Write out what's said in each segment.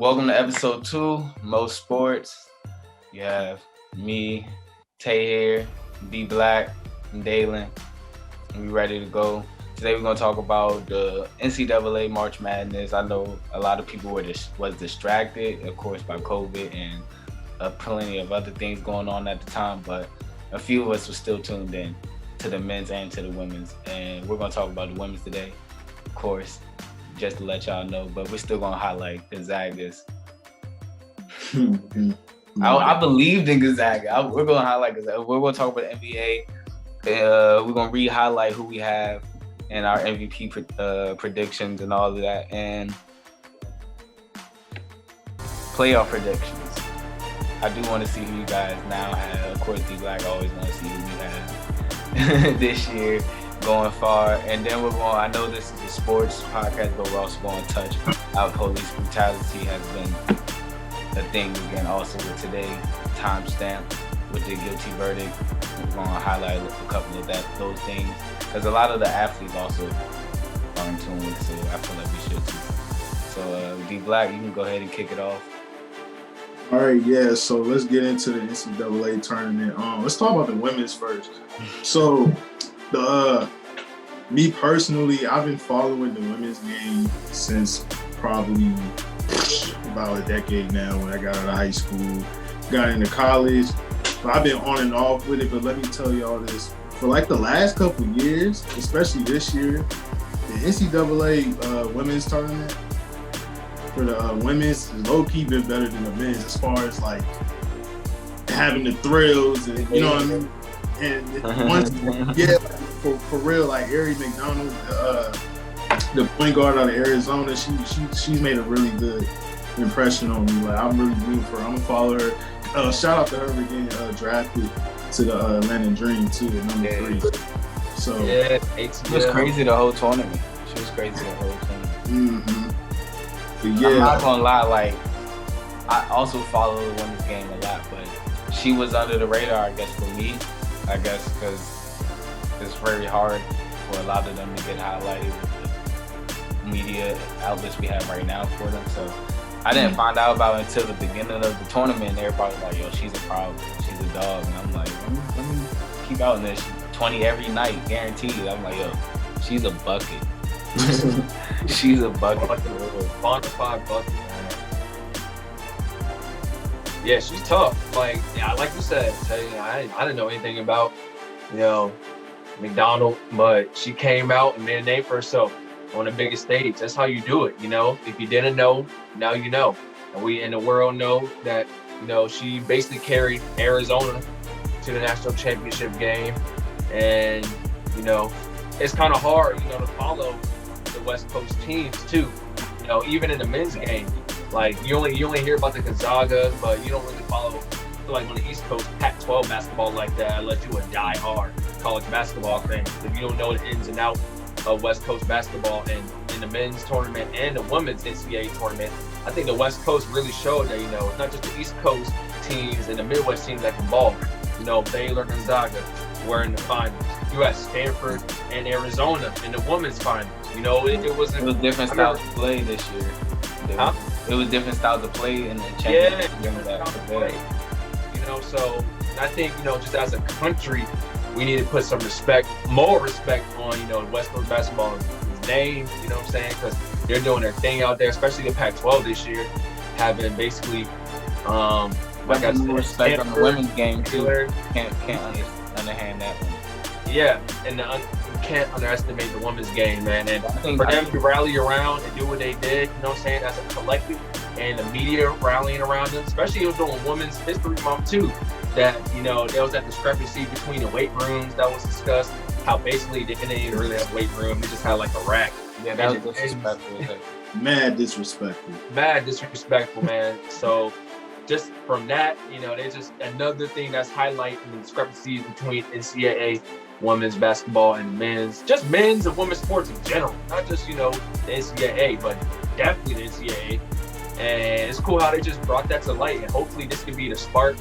Welcome to episode 2, Mo Sports. You have me, Tay here, B Black, and Daylan. And we ready to go. Today we're going to talk about the NCAA March Madness. I know a lot of people was distracted, of course, by COVID and plenty of other things going on at the time, but a few of us were still tuned in to the men's and to the women's. And we're going to talk about the women's today, of course, just to let y'all know, but we're still going to highlight Gonzaga's. I believed in Gonzaga. We're going to highlight Gonzaga. We're going to talk about the NBA. We're going to re-highlight who we have and our MVP predictions and all of that, and playoff predictions. I do want to see who you guys now have. Of course, D Black always want to see who you have this year going far. And then I know this is a sports podcast, but we're also going to touch how police brutality has been a thing again also with today, timestamp with the guilty verdict. We're going to highlight a couple of those things because a lot of the athletes also are in tune with it, so I feel like we should too. So D Black, you can go ahead and kick it off. All right, yeah, so let's get into the NCAA tournament. Let's talk about the women's first. So me personally, I've been following the women's game since probably about a decade now when I got out of high school, got into college. But I've been on and off with it, but let me tell y'all this. For like the last couple of years, especially this year, the NCAA women's tournament for the women's is low-key been better than the men's as far as like having the thrills and you know what I mean? And once, yeah, for real, like Ari McDonald, the point guard out of Arizona, she's made a really good impression on me. Like I'm really rooting for her. I'm gonna follow her. Shout out to her for getting drafted to the Atlanta Dream too at number 3. So she was crazy the whole tournament. Mm-hmm. Yeah. I'm not gonna lie, like I also follow the women's game a lot, but she was under the radar, I guess, for me. I guess because it's very hard for a lot of them to get highlighted with the media outlets we have right now for them. So I didn't find out about it until the beginning of the tournament. And everybody was like, "Yo, she's a problem. She's a dog." And I'm like, "Let me keep out in this 20 every night, guaranteed." I'm like, "Yo, she's a bucket." She's a bucket. Bonafide bucket, man. Yeah, she's tough. Like you said, I didn't know anything about, McDonald, but she came out and made a name for herself on the biggest stage. That's how you do it, If you didn't know, now you know. And we in the world know that, she basically carried Arizona to the national championship game. And, it's kind of hard, to follow the West Coast teams too. Even in the men's game, like you only hear about the Gonzaga, but you don't really follow. Like on the East Coast, Pac-12 basketball like that, unless you a die-hard college basketball fan. If you don't know the ins and outs of West Coast basketball and in the men's tournament and the women's NCAA tournament, I think the West Coast really showed that it's not just the East Coast teams and the Midwest teams that can ball. Baylor, Gonzaga were in the finals. You had Stanford and Arizona in the women's finals. It was different styles of play this year. It was different styles of play in the championship. So I think, just as a country, we need to put some more respect on, West Coast basketball's name, you know what I'm saying? Because they're doing their thing out there, especially the Pac-12 this year, having basically, like I said, respect on the women's game too. Can't underhand that one. Yeah, and you can't underestimate the women's game, man. And for them to rally around and do what they did, you know what I'm saying, as a collective, and the media rallying around them, especially it was during Women's History Month too, that, there was that discrepancy between the weight rooms that was discussed, how basically they didn't really have a weight room, they just had like a rack. Yeah, that was disrespectful. Mad disrespectful, man. So just from that, there's just another thing that's highlighting the discrepancies between NCAA women's basketball and men's and women's sports in general, not just, the NCAA, but definitely the NCAA. And it's cool how they just brought that to light, and hopefully this could be the spark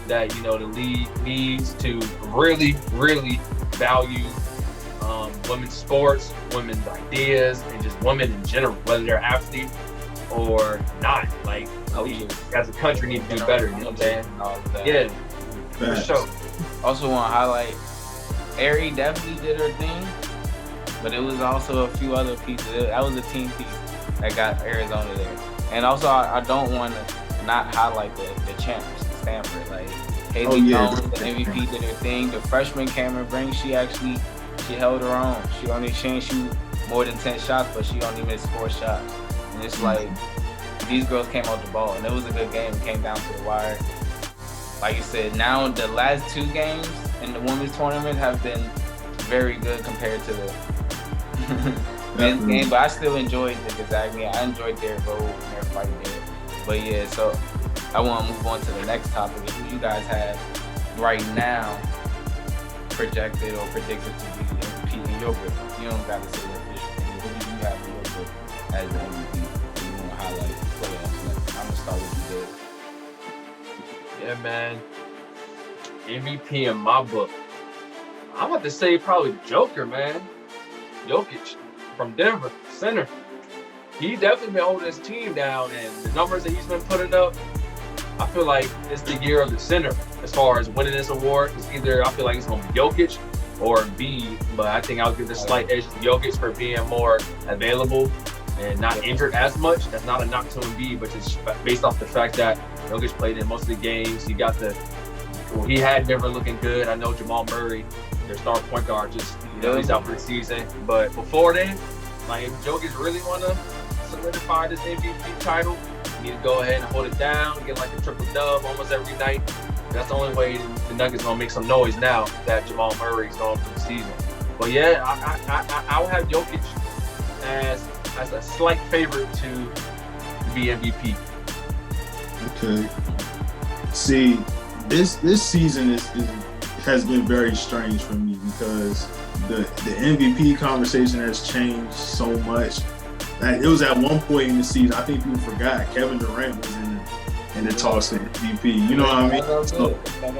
that, the league needs to really, really value women's sports, women's ideas, and just women in general, whether they're athletes or not. Like, we as a country need to do better. You know what I'm saying? Yeah, for sure. Also want to highlight, Ari definitely did her thing, but it was also a few other pieces. That was a team piece that got Arizona there. And also, I don't want to not highlight the champs, Stanford. Like, Haley Jones, the MVP, did her thing. The freshman Cameron Brink, she held her own. She only shoot more than 10 shots, but she only missed 4 shots. And it's like, these girls came out the ball, and it was a good game. It came down to the wire. Like you said, now the last 2 games in the women's tournament have been very good compared to the men's game, but I still enjoyed the Gonzaga game. I enjoyed their role and their fight there. But yeah, so I want to move on to the next topic. Who you guys have right now projected or predicted to be the MVP in your book? You don't got to say the official thing. Who do you have in your book as the MVP? You want to highlight the playoffs next? I'm going to start with you, Dave. Yeah, man. MVP in my book. I'm about to say probably Joker, man. Jokic from Denver, center. He definitely been holding his team down, and the numbers that he's been putting up, I feel like it's the year of the center as far as winning this award. It's either, I feel like it's going to be Jokic or B, but I think I'll give the slight edge to Jokic for being more available and not injured as much. That's not a knock to Embiid, but just based off the fact that Jokic played in most of the games. He had Denver looking good. I know Jamal Murray, their star point guard, he's out for the season. But before then, like, if Jokic really want to solidify this MVP title, he need to go ahead and hold it down, get like a triple dub almost every night. That's the only way the Nuggets gonna make some noise now that Jamal Murray's gone for the season. But yeah, I will have Jokic as a slight favorite to be MVP. Okay. See, this season has been very strange for me because the MVP conversation has changed so much. Like, it was at one point in the season, I think people forgot Kevin Durant was in the talks for MVP. You know what I mean? So,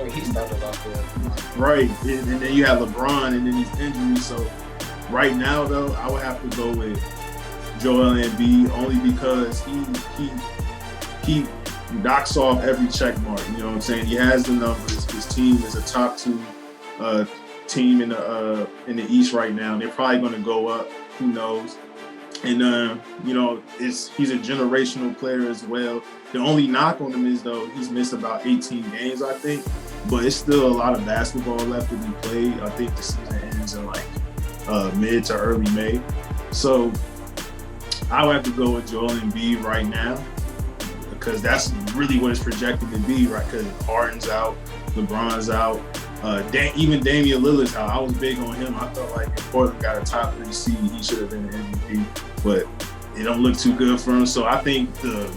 he started off good. Right, and then you have LeBron, and then these injuries. So right now, though, I would have to go with Joel Embiid only because he knocks off every check mark. You know what I'm saying? He has the numbers. His team is a top 2 team in the East right now. They're probably going to go up. Who knows? And he's a generational player as well. The only knock on him is, though, he's missed about 18 games, I think. But it's still a lot of basketball left to be played. I think the season ends in mid to early May. So I would have to go with Joel Embiid right now because that's really what it's projected to be, right? Because Harden's out, LeBron's out, even Damian Lillard's out. I was big on him. I felt like if Portland got a top 3 seed, he should have been the MVP, but it don't look too good for him. So I think the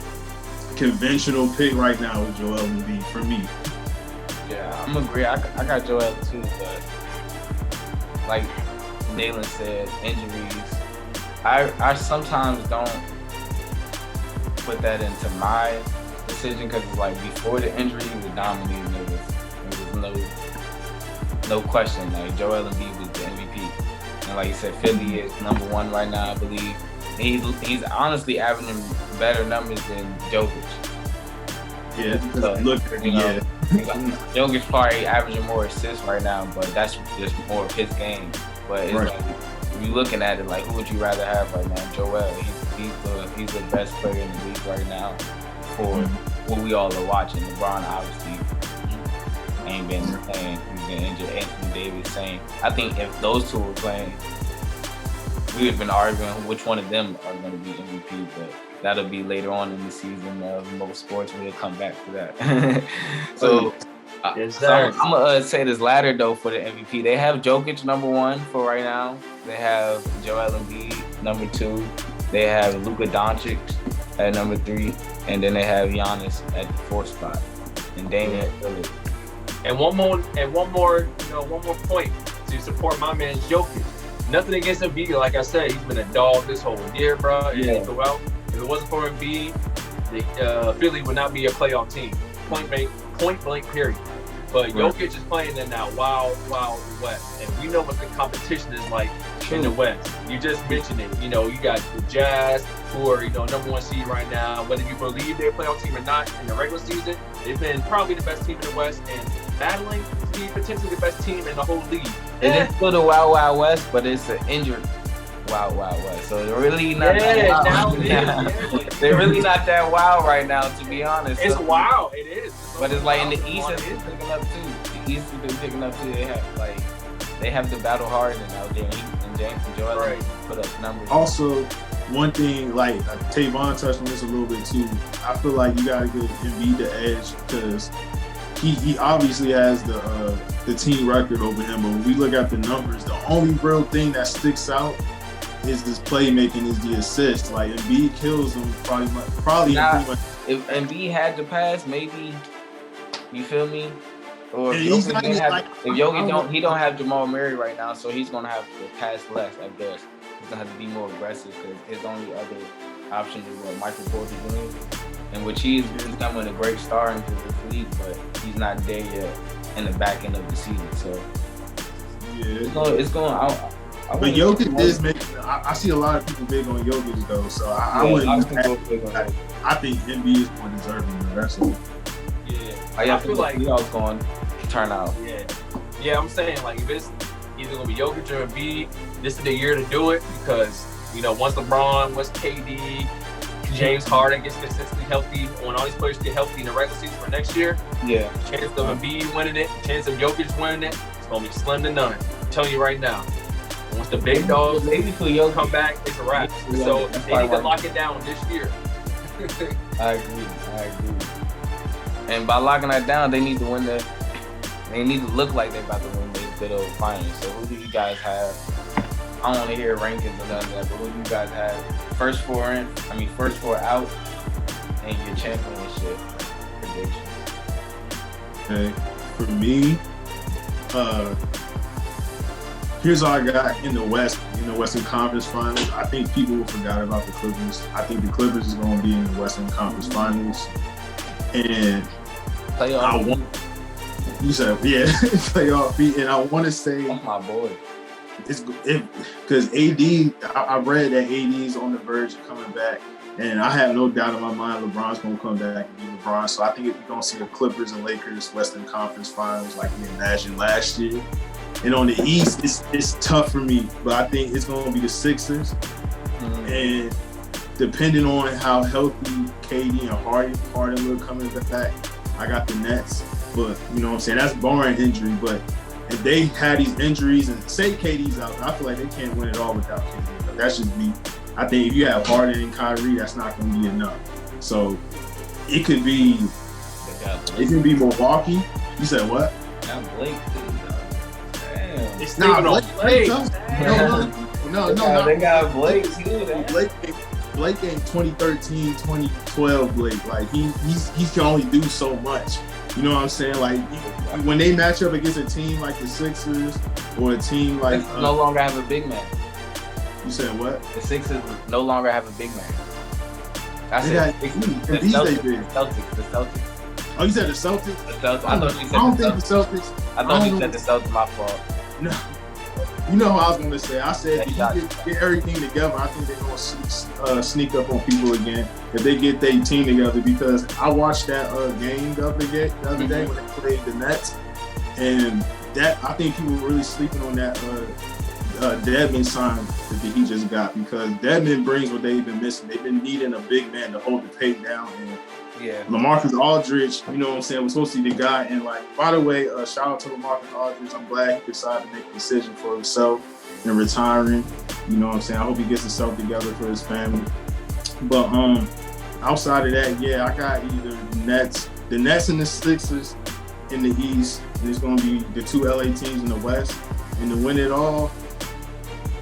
conventional pick right now is Joel Embiid for me. Yeah, I'm agree. I got Joel too, but like Daylan said, injuries. I sometimes don't put that into my decision because it's like before the injury, he was dominating. There was no question. Like, Joel Embiid was the MVP, and like you said, Philly is number 1 right now, I believe. He's honestly averaging better numbers than Jokic. Yeah, so, Jokic's probably averaging more assists right now, but that's just more of his game. But it's like, if you're looking at it, like, who would you rather have right now? Joel. He's the best player in the league right now for what we all are watching. LeBron obviously ain't been playing. He's been injured. Anthony Davis, same. I think if those two were playing, we would have been arguing which one of them are going to be MVP, but that'll be later on in the season of most sports. We'll come back to that. So I'm going to say this ladder, though, for the MVP. They have Jokic number 1 for right now. They have Joel Embiid number 2. They have Luka Doncic at number 3. And then they have Giannis at the 4th spot. And Damian Lillard. And one more point to support my man Jokic. Nothing against Embiid, like I said, he's been a dog this whole year, bro. Yeah. Throughout. If it wasn't for Embiid, Philly would not be a playoff team. Point blank, period. But Jokic is playing in that wild west, and we know what the competition is like in the West. You just mentioned it. You know, you got the Jazz, who are, you know, number 1 seed right now. Whether you believe they're a playoff team or not in the regular season, they've been probably the best team in the West and battling to be potentially the best team in the whole league. It is still the Wild Wild West, but it's an injured Wild Wild West. So they're really not that wild. They're really not that wild right now, to be honest. It's wild. It is. But it's like in the East, it's picking up too. The East has been picking up too. They have the battle Harden out there, and James and Jordan put up numbers. Also, one thing, like Tavon touched on this a little bit too. I feel like you gotta give Embiid the edge because he obviously has the team record over him. But when we look at the numbers, the only real thing that sticks out is this playmaking, is the assist. Like Embiid kills him probably. If Embiid had the pass, maybe, you feel me? Or if Jokic he don't have Jamal Murray right now, so he's gonna have to pass less, I guess. He's gonna have to be more aggressive because his only other option is what Michael Porter Jr. And which he's becoming a great star into this league, but he's not there yet in the back end of the season. So it's going out. But Jokic is making. I see a lot of people big on Jokic though, so I wouldn't. I think Embiid is more deserving than the rest of them. I feel like he was going to turn out. Yeah, I'm saying like if it's either gonna be Jokic or Embiid, this is the year to do it because you know once LeBron, once KD, James Harden gets consistently healthy, when all these players get healthy in the regular season for next year, chance of Embiid winning it, chance of Jokic winning it, it's gonna be slim to none. I'm telling you right now. Once the big dogs come back, it's a wrap. So they need to lock it down this year. I agree. And by locking that down, they need to win they need to look like they're about to win the good old finals. So who do you guys have? I don't want to hear rankings or none of that, but who do you guys have? First four out, and your championship predictions. Okay, for me, here's all I got in the West, in the Western Conference Finals. I think people forgot about the Clippers. I think the Clippers is going to be in the Western Conference Finals. And you said, playoff beat. And I want to say, oh my boy, because AD, I read that AD is on the verge of coming back. And I have no doubt in my mind LeBron's going to come back and be LeBron. So I think if you're going to see the Clippers and Lakers Western Conference Finals like we imagined last year. And on the East, it's tough for me, but I think it's going to be the Sixers. And depending on how healthy KD and Harden look coming back, I got the Nets. But, you know what I'm saying, that's barring injury. But if they had these injuries and say KD's out, I feel like they can't win it all without KD. But that's just me. I think if you have Harden and Kyrie, that's not going to be enough. So it could be Milwaukee. You said what? Got Blake, too. It's not Blake. No. They got Blake too. Blake ain't 2013, 2012 Blake. Like he can only do so much. You know what I'm saying? Like when they match up against a team like the Sixers or a team like no longer have a big man. You said what? The Sixers no longer have a big man. I said the Celtics. Oh, you said the Celtics? The Celtics. I thought you said I don't think the Celtics. I thought you said the Celtics. My fault. No. You know what I was going to say. I said if you get everything together, I think they're going to sneak up on people again if they get their team together, because I watched that game the other day when they played the Nets, and that I think people were really sleeping on that Dedmon sign that he just got, because Dedmon brings what they've been missing. They've been needing a big man to hold the pace down. And LaMarcus Aldridge, you know what I'm saying, was supposed to be the guy. And like, by the way, shout out to LaMarcus Aldridge. I'm glad he decided to make a decision for himself and retiring. You know what I'm saying? I hope he gets himself together for his family. But outside of that, I got either the Nets and the Sixers in the East, and it's going to be the two LA teams in the West. And to win it all,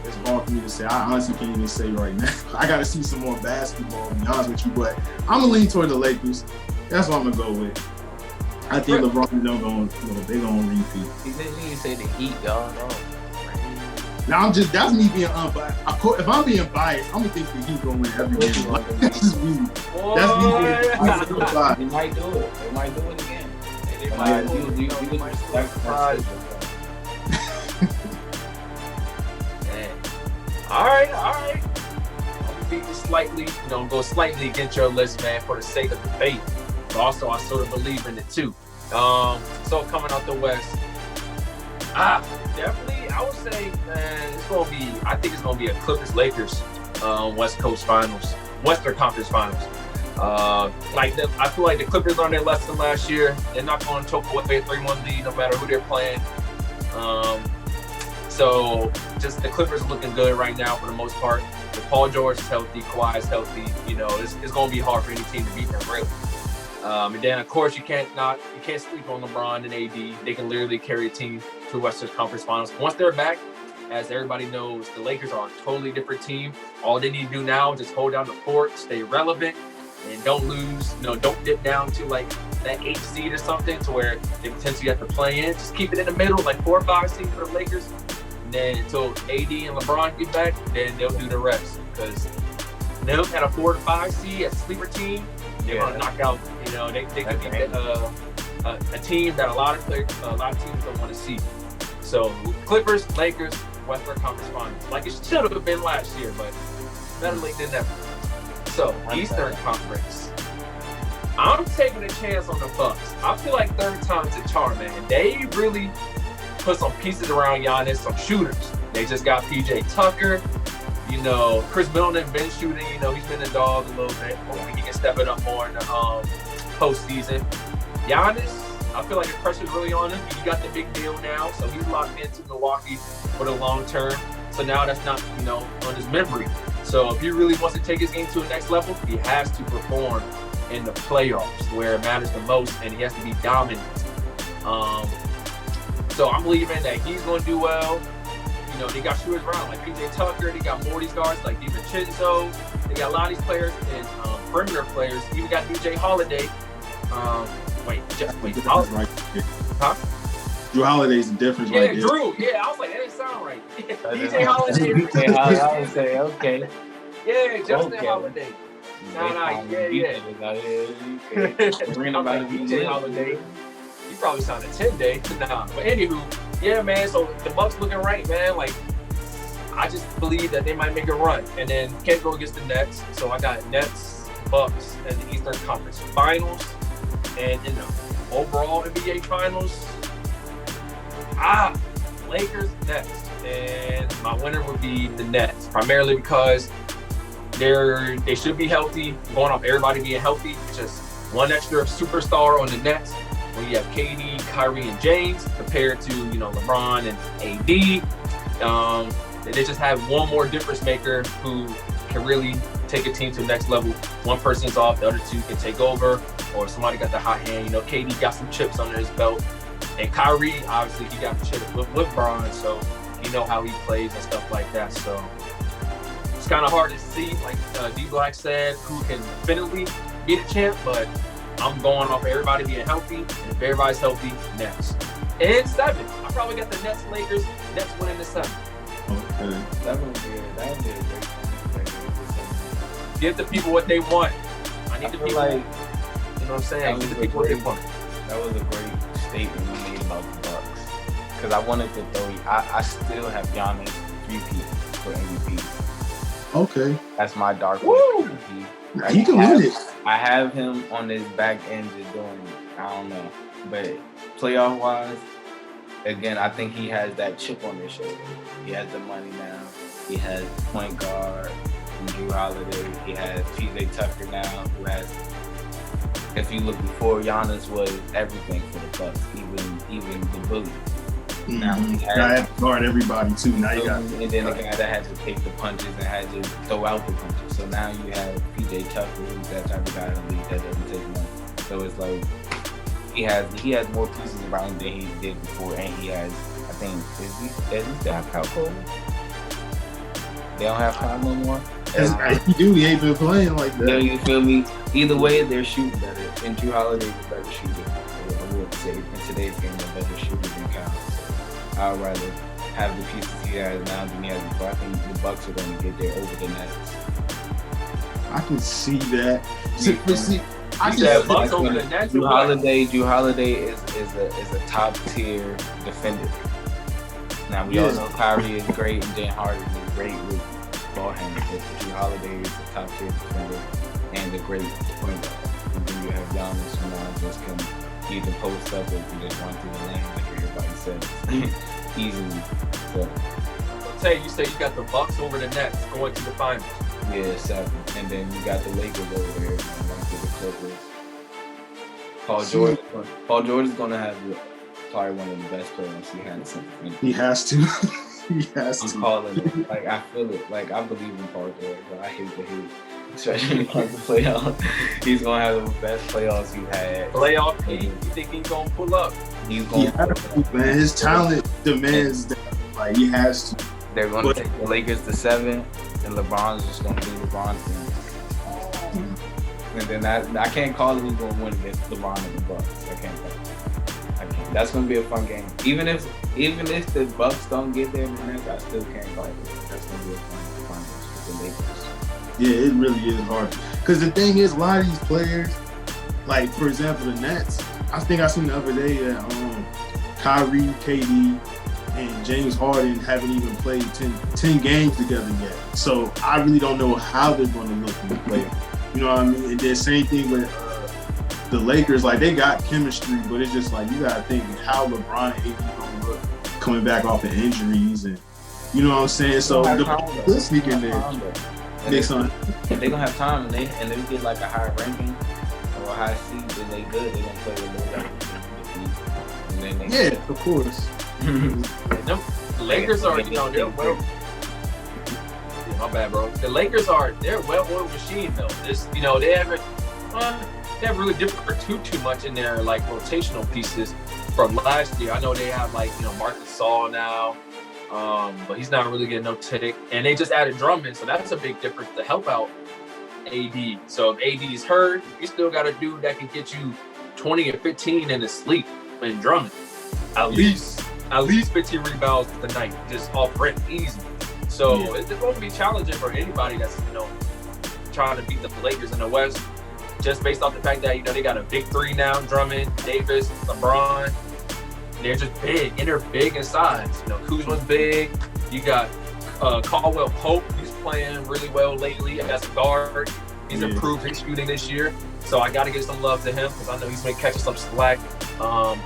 it's hard for me to say. I honestly can't even say right now. I got to see some more basketball, to be honest with you. But I'm going to lean toward the Lakers. That's what I'm going to go with. I think LeBron and them they're going to repeat. He didn't even say the Heat, y'all. No. Now, that's me being unbiased. If I'm being biased, I'm going to think the Heat going to win every game. That's just me. That's me being biased. They might do it. They might do it again. They might do it. You respect the All right. I'm gonna be slightly, go slightly against your list, man, for the sake of debate. But also, I sort of believe in it too. So coming out the West, definitely, I would say, man, I think it's gonna be a Clippers-Lakers Western Conference Finals. I feel like the Clippers learned their lesson last year. They're not going to choke away a 3-1 lead no matter who they're playing. So just the Clippers are looking good right now for the most part. If Paul George is healthy, Kawhi is healthy, it's going to be hard for any team to beat them, really. And then, of course, you can't sleep on LeBron and AD. They can literally carry a team to Western Conference Finals. Once they're back, as everybody knows, the Lakers are a totally different team. All they need to do now is just hold down the fort, stay relevant, and don't lose. Don't dip down to like that 8th seed or something to where they potentially have to play in. Just keep it in the middle, like 4 or 5 seed for the Lakers. And then until AD and LeBron get back, then they'll do the rest. Because them at a 4 to 5 seed as a sleeper team, they're gonna knock out. They could be a team that a lot of teams don't want to see. So Clippers, Lakers, Western Conference Finals, like it should have been last year, but better late than never. So Eastern Conference, I'm taking a chance on the Bucks. I feel like third time's a charm, man. They really put some pieces around Giannis, some shooters. They just got PJ Tucker. Chris Middleton been shooting. He's been a dog a little bit. Hopefully he can step it up more in the postseason. Giannis, I feel like the pressure's really on him. He got the big deal now, so he's locked into Milwaukee for the long term. So now that's not, on his memory. So if he really wants to take his game to the next level, he has to perform in the playoffs where it matters the most, and he has to be dominant. So I'm believing that he's going to do well. They got shooters around like PJ Tucker. They got more of these guards like DiVincenzo. They got a lot of these players and perimeter players. Even got DJ Holiday. Huh? Drew Holiday's the difference right there. Drew. Yeah, I was like, that didn't sound right. DJ Holiday. DJ Holiday, okay. Yeah, Justin Holiday. Bring him out DJ Holiday. He probably signed a 10-day. But anywho, yeah, man. So the Bucks looking right, man. Like, I just believe that they might make a run, and then can't go against the Nets. So I got Nets, Bucks, and the Eastern Conference Finals, and in the overall NBA Finals, Lakers, Nets, and my winner would be the Nets, primarily because they should be healthy. Going off everybody being healthy, just one extra superstar on the Nets. When you have KD, Kyrie, and James compared to LeBron and AD, they just have one more difference maker who can really take a team to the next level. One person's off, the other two can take over, or somebody got the hot hand. KD got some chips under his belt, and Kyrie obviously he got the chips with LeBron, so he know how he plays and stuff like that. So it's kind of hard to see, like D Black said, who can definitively be the champ, but I'm going off everybody being healthy, and if everybody's healthy, Nets. And 7, I probably got the Nets, Lakers, Nets winning the 7. Okay. That would be a great one. Give the people what they want. I need the people, like, you know what I'm saying? Give the people what they want. That was a great statement you made about the Bucks. Because I wanted to throw you, I still have Giannis 3-peat for MVP. Okay. That's my dark horse MVP. He can win it. I have him on his back end just doing, I don't know. But playoff wise, again, I think he has that chip on his shoulder. He has the money now. He has point guard from Drew Holiday. He has PJ Tucker now, who has, if you look before, Giannis was everything for the Bucks, even the bully. Mm-hmm. Now he had to guard everybody too. Now you got, and then the guy that had to take the punches and had to throw out the punches. So now you have PJ Tucker, who's that type of guy in the league that doesn't take money. So it's like he has more pieces around him than he did before, and he has, I think, does he still have Kyle Cole? They don't have Kyle no more. He ain't been playing like that. Yeah, you feel me? Either way, they're shooting better, and Drew Holiday's a better shooter. I would say in today's game, a better shooter than Kyle. I'd rather have the pieces he has now than he has before. I think the Bucks are going to get there over the Nets. I can see that. Drew Holiday is a top tier defender. Now we all know Kyrie is great and James Harden is great. ball handler. Drew Holiday is a top tier defender and a great point guard. And then you have Giannis who now just can either post up or you just run through the lane like everybody says easily. So Tay, you say you got the Bucks over the Nets going to the finals. yeah, 7. And then you got the Lakers over there going to the Clippers. Paul George is gonna have probably one of the best players he had since. He has to. He has I'm to. calling it. Like I feel it. Like I believe in Paul George, but I hate the hate. Especially when it comes to playoffs. He's gonna have the best playoffs he's had. Playoff P, you think he's gonna pull up? He's He gonna has to, man. His talent demands that. Like he has to. They're gonna take the Lakers to 7, and LeBron's just gonna do LeBron's thing. And then I can't call it who's gonna win against LeBron and the Bucks. I can't call it. I can't. That's gonna be a fun game. Even if the Bucks don't get there in the Nets, I still can't call it. That's gonna be a fun game with the Lakers. Yeah, it really is hard. Because the thing is, a lot of these players, like for example, the Nets. I think I seen the other day that Kyrie, KD, and James Harden haven't even played 10 games together yet. So I really don't know how they're going to look when they play. You know what I mean? And then same thing with the Lakers. Like they got chemistry, but it's just like you got to think how LeBron and AD going to look coming back off of injuries, and you know what I'm saying. So the sneak in there. If they're gonna have time and they get like a higher ranking or a high seed, then they good. They're gonna play with low level. Yeah, of course. The Lakers are, they're well. Yeah, my bad, bro. The Lakers they're a well-oiled machine though. They haven't really differed too much in their like rotational pieces from last year. I know they have like Marcus Gasol now. But he's not really getting no tick. And they just added Drummond, so that's a big difference to help out AD. So if AD is hurt, you still got a dude that can get you 20 and 15 in his sleep in Drummond. At least 15 rebounds tonight, just off rip, easy. So it's going to be challenging for anybody that's trying to beat the Lakers in the West, just based off the fact that they got a big 3 now: Drummond, Davis, LeBron. They're just big, and they're big in size. Kuzma's big. You got Caldwell Pope. He's playing really well lately as a guard. He's improved his shooting this year. So I got to give some love to him because I know he's been catching some slack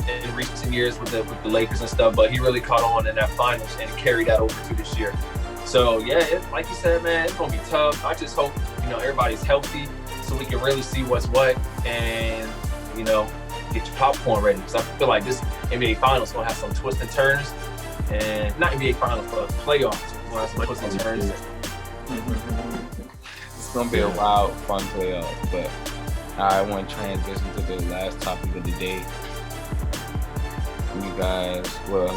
in recent years with the Lakers and stuff. But he really caught on in that finals and carried that over to this year. So like you said, man, it's gonna be tough. I just hope everybody's healthy so we can really see what's what and get your popcorn ready, because I feel like this NBA Finals is going to have some twists and turns, and not NBA Finals, but playoffs is going to have some twists and turns. It's going to be a wild, fun playoff, but I want to transition to the last topic of the day.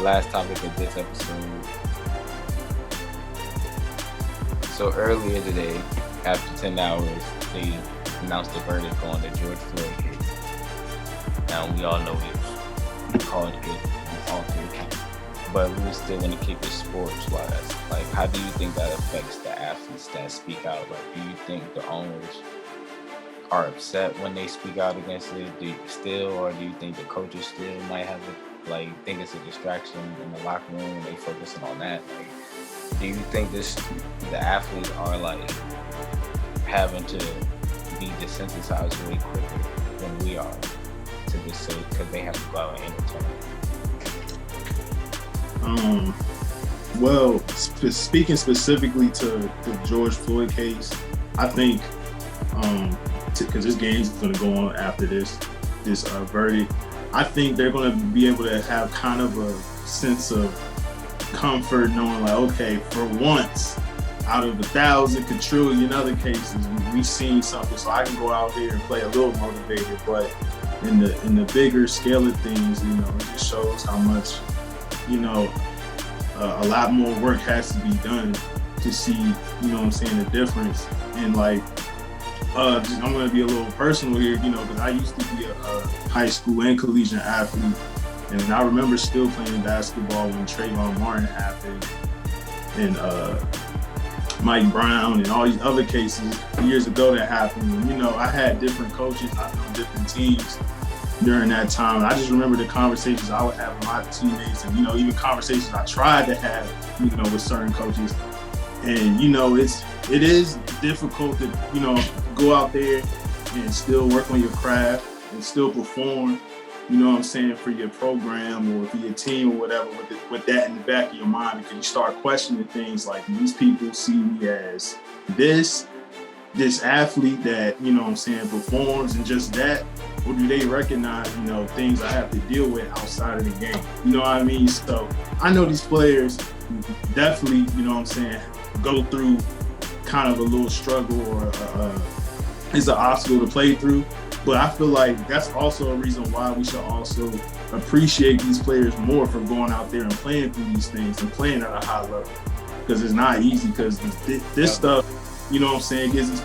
Last topic of this episode. So earlier today, after 10 hours, they announced the verdict on the George Floyd case. Now we all know it was called good on all 3 counts, but we were still going to kick it sports-wise. Like, how do you think that affects the athletes that speak out? Like, do you think the owners are upset when they speak out against it? Do you think the coaches still might have think it's a distraction in the locker room and they focusing on that? Like, do you think the athletes are having to be desensitized way quicker than we are to this because they have to go out and entertain? Well, speaking specifically to the George Floyd case, I think because this game is going to go on after this verdict, I think they're going to be able to have kind of a sense of comfort knowing okay, for once out of 1,000 quadrillion other cases, we've seen something, so I can go out here and play a little motivated. But in the bigger scale of things, it just shows how much, a lot more work has to be done to see, the difference. And I'm going to be a little personal here, because I used to be a high school and collegiate athlete. And I remember still playing basketball when Tavon Martin happened and Mike Brown and all these other cases years ago that happened. I had different coaches, I know different teams during that time. I just remember the conversations I would have with my teammates and, even conversations I tried to have, with certain coaches. And it is difficult to go out there and still work on your craft and still perform, for your program or for your team or whatever, with that in the back of your mind, because you start questioning things like, these people see me as this athlete that, performs and just that, or do they recognize, things I have to deal with outside of the game? You know what I mean? So I know these players definitely, go through kind of a little struggle or it's an obstacle to play through. But I feel like that's also a reason why we should also appreciate these players more for going out there and playing through these things and playing at a high level. Because it's not easy, because this stuff, gives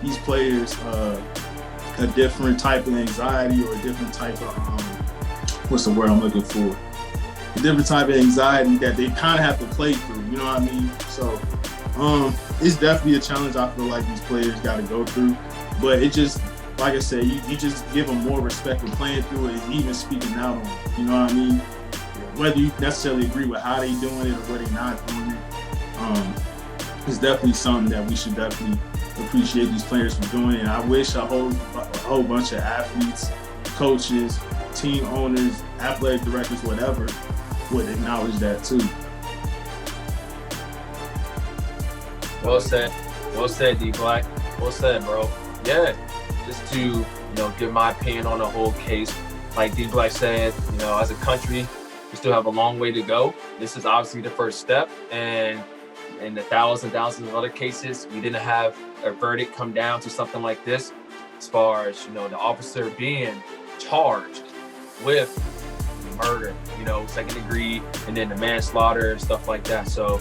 these players a different type of anxiety, or a different type of, what's the word I'm looking for? A different type of anxiety that they kind of have to play through, you know what I mean? So it's definitely a challenge I feel like these players got to go through. But it just, like I said, you just give them more respect for playing through it and even speaking out on it, you know what I mean? Whether you necessarily agree with how they doing it or whether they not doing it, it's definitely something that we should definitely appreciate these players for doing. And I wish a whole bunch of athletes, coaches, team owners, athletic directors, whatever, would acknowledge that too. Well said, D Black. Well said, bro. Yeah, just to give my opinion on the whole case. Like D Black said, as a country, we still have a long way to go. This is obviously the first step, and in the thousands of other cases, we didn't have a verdict come down to something like this, as far as the officer being charged with murder, second degree, and then the manslaughter and stuff like that. So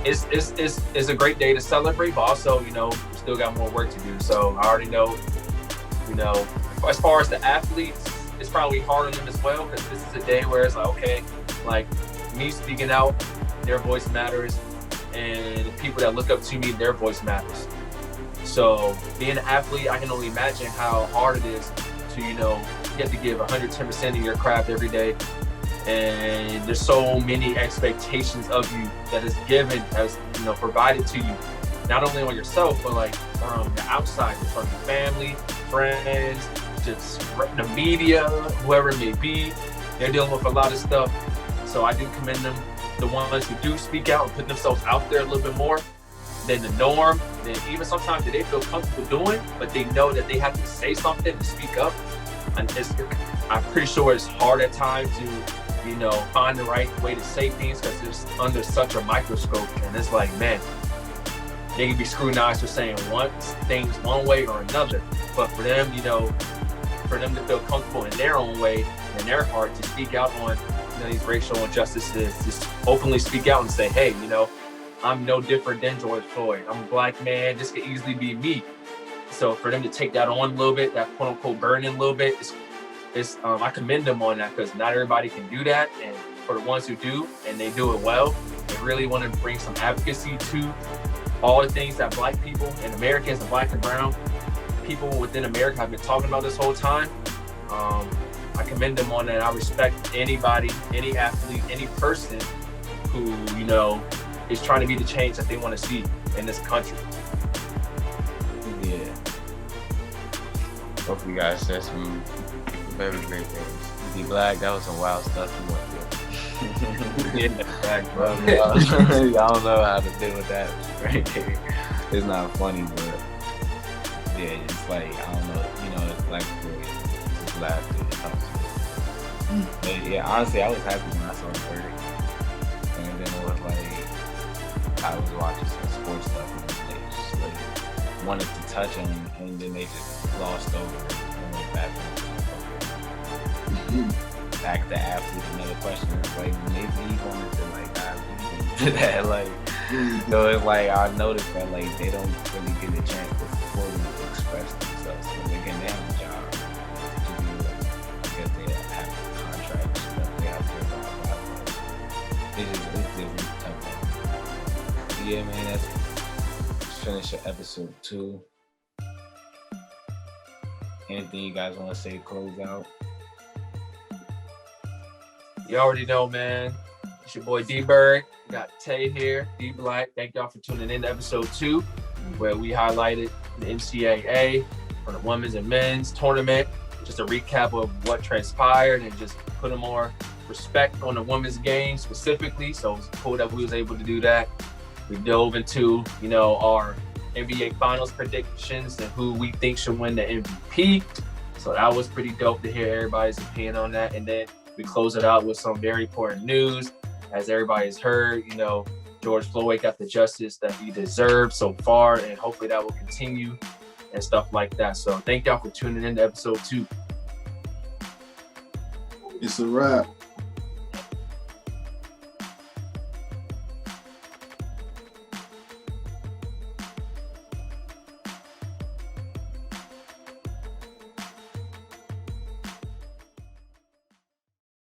it's a great day to celebrate, but also we still got more work to do. So I already know, as far as the athletes, it's probably hard on them as well, because this is a day where it's like, okay, like me speaking out, their voice matters, and the people that look up to me, their voice matters. So being an athlete, I can only imagine how hard it is to, you have to give 110% of your craft every day. And there's so many expectations of you that is given, as provided to you, not only on yourself, but like from the outside, from your family, friends, just the media, whoever it may be. They're dealing with a lot of stuff. So I do commend them, the ones who do speak out and put themselves out there a little bit more than the norm, than even sometimes that they feel comfortable doing, but they know that they have to say something and speak up. And I'm pretty sure it's hard at times to, find the right way to say things, because they're under such a microscope. And it's like, man, they can be scrutinized for saying things one way or another. But for them, for them to feel comfortable in their own way, in their heart, to speak out on these racial injustices, just openly speak out and say, hey, I'm no different than George Floyd. I'm a black man. This could easily be me. So for them to take that on a little bit, that quote unquote burden a little bit, I commend them on that, because not everybody can do that. And for the ones who do, and they do it well, they really want to bring some advocacy to all the things that black people and Americans and black and brown people within America have been talking about this whole time. I commend them on that. I respect anybody, any athlete, any person who, is trying to be the change that they want to see in this country. Yeah. Hope you guys said some very great things. D Black, that was some wild stuff you went through. Yeah, fact, bro. I don't know how to deal with that right there. It's not funny, but yeah, it's like, I don't know, it's like just laugh through the conversation. But yeah, honestly, I was happy when I saw the verdict. And then it was like, I was watching some sports stuff, and they just like wanted to touch him, and then they just glossed over it and went back. Back to athlete, another question. It's like, maybe he wanted to like dive into that, like, so it's like, I noticed that like they don't really get a chance to fully express themselves. So again, they have a job to do, like, I guess they have contracts that they have to abide by. It's just tough. But yeah, man, let's finish episode 2. Anything you guys want to say to close out? You already know, man. It's your boy D-Bird. We got Tay here, D-Black. Thank y'all for tuning in to episode 2, where we highlighted the NCAA for the women's and men's tournament. Just a recap of what transpired and just put more respect on the women's game specifically. So it's cool that we was able to do that. We dove into, our NBA Finals predictions and who we think should win the MVP. So that was pretty dope to hear everybody's opinion on that. And then we close it out with some very important news. As everybody has heard, George Floyd got the justice that he deserved so far, and hopefully that will continue and stuff like that. So thank y'all for tuning in to episode 2. It's a wrap.